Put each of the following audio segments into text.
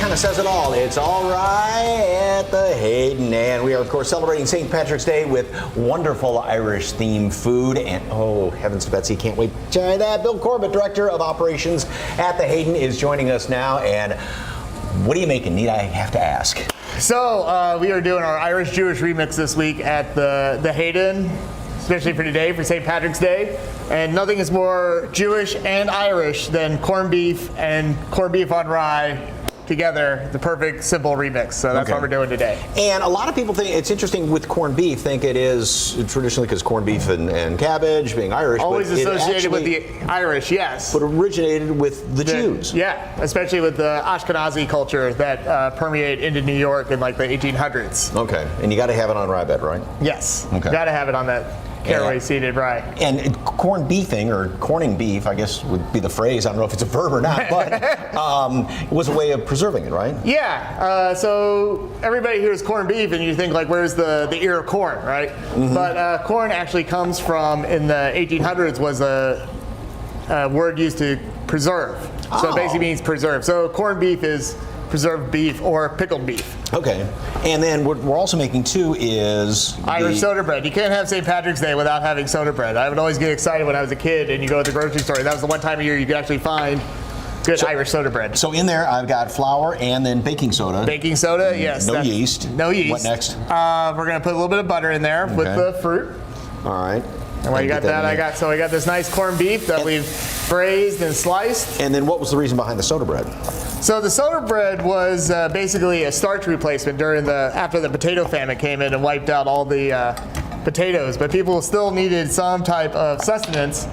kind of says it all. It's all right at the Hayden. And we are, of course, celebrating St. Patrick's Day with wonderful Irish-themed food. And, oh, heavens to Betsy, can't wait to try that. Bill Corbett, Director of Operations at the Hayden, is joining us now. And what are you making? Need I have to ask? So, we are doing our Irish-Jewish remix this week at the Hayden, especially for today, for St. Patrick's Day. And nothing is more Jewish and Irish than corned beef and corned beef on rye together, the perfect, simple remix. So that's what we're doing today. And a lot of people think, it's interesting with corned beef, think it is traditionally because corned beef and cabbage, being Irish. Always associated with the Irish, yes. But originated with the Jews. Yeah, especially with the Ashkenazi culture that permeate into New York in like the 1800s. Okay, and you got to have it on rye bed, right? Yes, okay. Got to have it on that caraway seeded rye. And corned beefing, or corning beef, I guess would be the phrase. I don't know if it's a verb or not, but was a way of preserving it, right? Yeah. So everybody hears corned beef, and you think like, where's the ear of corn, right? Mm-hmm. But corn actually comes from, in the 1800s, was a word used to preserve. So it basically means preserve. So corned beef is preserved beef or pickled beef. Okay. And then what we're also making too is Irish soda bread. You can't have St. Patrick's Day without having soda bread. I would always get excited when I was a kid and you go to the grocery store. That was the one time of year you could actually find good Irish soda bread. So in there I've got flour and then baking soda. Baking soda, yes. No yeast. No yeast. What next? We're going to put a little bit of butter in there with the fruit. All right. And while you got that, I got this nice corned beef that we've braised and sliced. And then what was the reason behind the soda bread? So the soda bread was basically a starch replacement after the potato famine came in and wiped out all the potatoes, but people still needed some type of sustenance,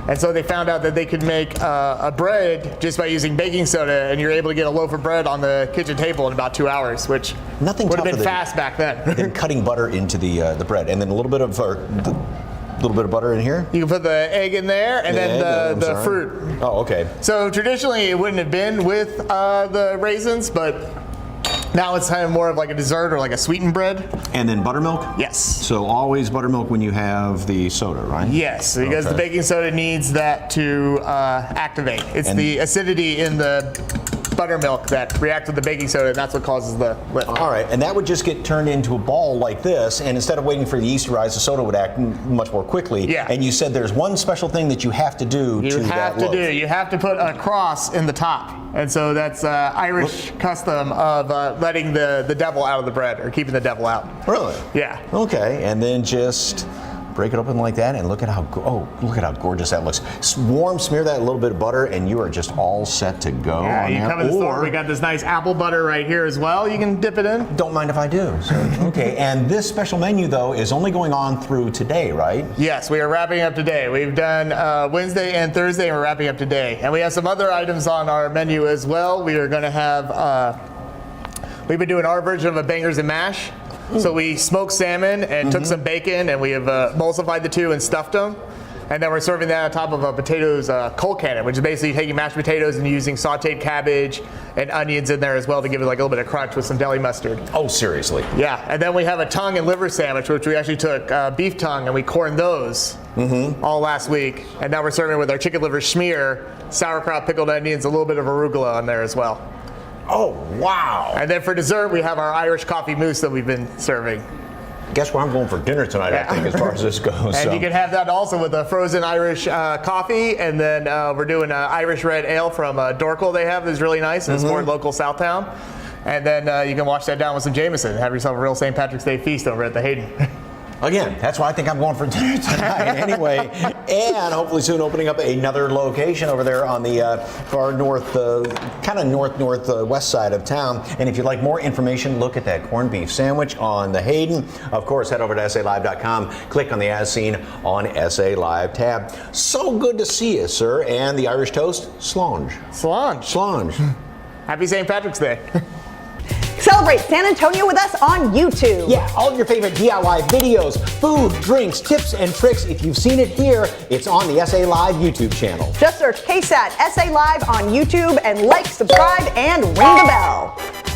and so they found out that they could make a bread just by using baking soda, and you're able to get a loaf of bread on the kitchen table in about 2 hours, which would have been fast back then. Then cutting butter into the bread, and then a little bit of butter in here? You can put the egg in there, and then the fruit. Oh, okay. So traditionally it wouldn't have been with the raisins, but now it's kind of more of like a dessert or like a sweetened bread. And then buttermilk? Yes. So always buttermilk when you have the soda, right? Yes, because the baking soda needs that to activate. It's the acidity in the buttermilk that reacts with the baking soda, and that's what causes the lift. All right, and that would just get turned into a ball like this, and instead of waiting for the yeast to rise, the soda would act much more quickly. Yeah. And you said there's one special thing that you have to do to that loaf. You have to put a cross in the top. And so that's Irish custom of letting the devil out of the bread, or keeping the devil out. Really? Yeah. Okay, and then just break it open like that, and look at how gorgeous that looks. Warm, smear that a little bit of butter, and you are just all set to go. Yeah, you come in the store. We got this nice apple butter right here as well. You can dip it in. Don't mind if I do. So, okay, and this special menu though is only going on through today, right? Yes, we are wrapping up today. We've done Wednesday and Thursday, and we're wrapping up today. And we have some other items on our menu as well. We are going to have. We've been doing our version of a bangers and mash. So we smoked salmon and took some bacon, and we have emulsified the two and stuffed them. And then we're serving that on top of a potatoes colcannon, which is basically taking mashed potatoes and using sauteed cabbage and onions in there as well to give it like a little bit of crunch with some deli mustard. Oh, seriously? Yeah, and then we have a tongue and liver sandwich, which we actually took beef tongue and we corned those all last week. And now we're serving it with our chicken liver schmear, sauerkraut, pickled onions, a little bit of arugula on there as well. Oh, wow. And then for dessert, we have our Irish coffee mousse that we've been serving. Guess where I'm going for dinner tonight, I think, as far as this goes. And you can have that also with a frozen Irish coffee, and then we're doing Irish red ale from Dorkel they have that's really nice, and it's more local Southtown. And then you can wash that down with some Jameson and have yourself a real St. Patrick's Day feast over at the Hayden. Again, that's why I think I'm going for dinner tonight anyway. And hopefully soon opening up another location over there on the far north, kind of northwest side of town. And if you'd like more information, look at that corned beef sandwich on the Hayden. Of course, head over to SALive.com, click on the As Seen on SA Live tab. So good to see you, sir. And the Irish toast, slonge. Slonge. Slonge. Happy St. Patrick's Day. Celebrate San Antonio with us on YouTube. Yeah, all of your favorite DIY videos, food, drinks, tips, and tricks. If you've seen it here, it's on the SA Live YouTube channel. Just search KSAT SA Live on YouTube and like, subscribe, and ring the bell.